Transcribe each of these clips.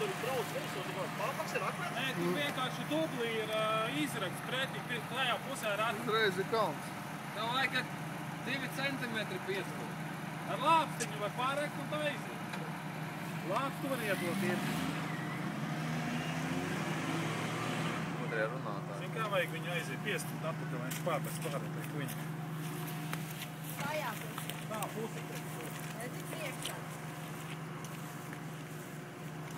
tur brauc virsū, pārpaks ir akmens? Nē, tur vienkārši dublī ir izrakts pretī, klējā pusē ir akmens. Uzreiz ir kalns. Tev vajag 2 centimetri piespūt. Ar lāpstiņu var pārēkt un tā iziet. Lāpst tu var iedot ir. Mudrie runātāji. Zin kā vajag viņu aiziet piestūt atpakaļ, viņš pārpēc pārēt viņu. Tajā pusē. Tā pusē. Redzi priekšā.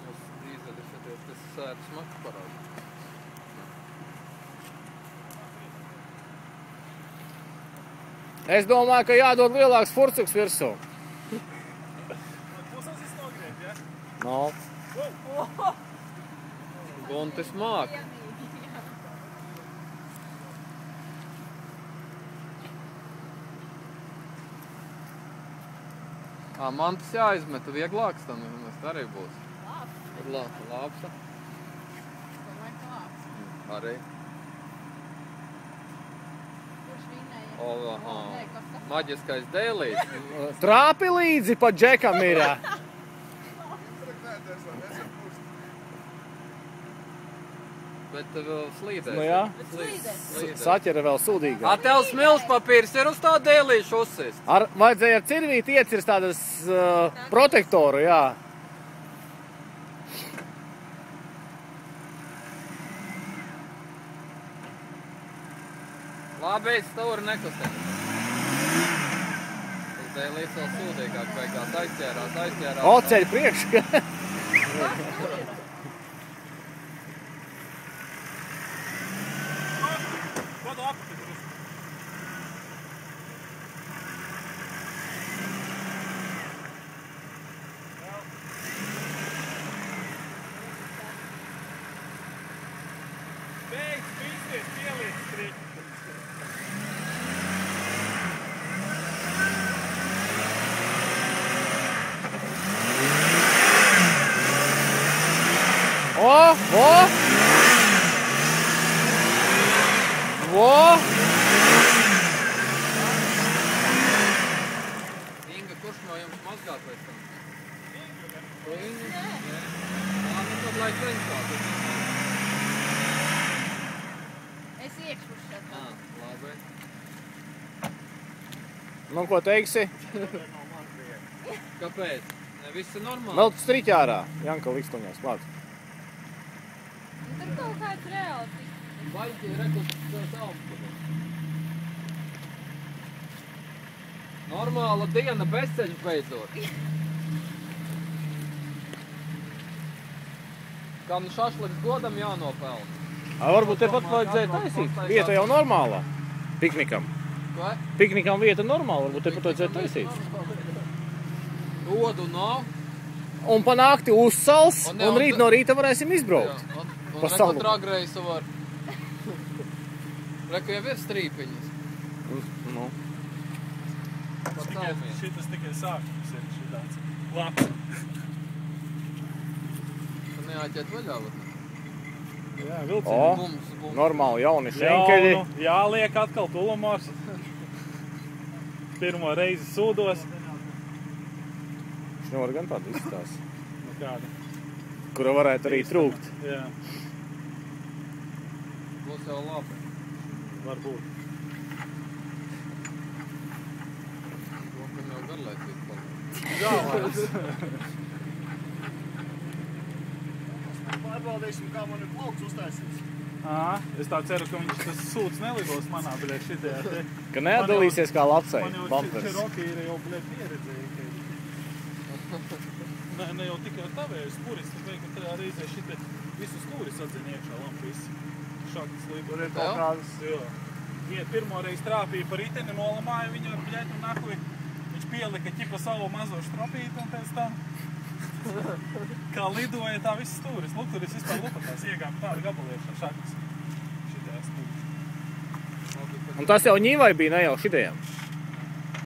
Mums dīzeli skaties, kas sēdu smaku parāda. Es domāju, ka jādod lielāks furcuks virsū. Pusās es nogriebu, ja? No. Guntis māk. Mantas jāizmeta vieglāks, tam arī būs. Lāpsta. Domāju, ka lāps. Arī. Kurš vinnēja? Aha. Maģiskais dēlīts. Trāpi līdzi pa džekam ir. Bet vēl slīdēs. Nu jā. Slīdēs. Saķera vēl sūdīgāk. Tev smilts papīrs ir uz tā dēlīšu uzsist. Vajadzēja ar cirvīti iecirst tādas protektoru, jā. Labi, stūri nekustēt. Tas dēlīts vēl sūdīgāk beigās aizķērās. O, ceļ priekš. Vadu apakaļ. Beidz, pīsties, pieliec strīķi. Inga, kurš no jums mazgāt pēc tam? Inga? Labi, tad lai ceņkāt. Es iekšpušu šeit. Labi. Nu, ko teiksi? Kāpēc? Ne, viss ir normāli. Vēl striķi ārā. Janka likstuņās klāt. Tur kaut kāds reāls. Baļķi rekonstruēt augstu. Normāla diena bezceļš beidzot. Kā nu šašliks godam jānopelna. Varbūt tepat vajadzēja taisīt. Vieta jau normālā. Piknikam. Ko? Piknikam vieta normāla. Varbūt tepat vajadzēja taisīt. Odu nav. Un pa nakti uzsals, un rīt no rīta varēsim izbraukt. Un reku tragreisu var. Reku jau ir strīpiņas. Nu. Šitas tikai sākums ir šitāds labs. Tu neāķēt vaļā, var? Jā, vilciņi. Normāli jauni šenkeļi. Jāliek atkal tulumos. Pirmo reizi sūdos. Viņš nevar gan tādu izstās. Nu kāda? Kura varētu arī trūkt. Jā. Būs jau labi. Varbūt. Lokam jau garlaicīgi palīdz. Jā, vairs. Pārbaudīsim, kā man ir plauks uztaisīts. Es tā ceru, ka viņš tas sūds nelidos manā, bļēt, šitajā te. Ka neatdalīsies kā lapsai. Man jau Cherokee ir jau, bļēt, pieredzēja. Ne jau tikai ar tavēju spuris, tas vajag, ka tajā reizē šitie visu stūris atzina iekšā lampis. Šākas līdz. Tur ir kaut kādas. Jā. Vienu pirmo reizi trāpīja pa riteni, nolamāja viņu ar bļēt un nahuj. Viņš pielika ķipa savu mazo štropīti un pēc tam kā lidoja tā viss stūris. Lūk, tur es vispār lupatās iegām tādu gabaliešā šākas šitajā stūris. Un tas jau ņīvai bija, ne jau šitajām.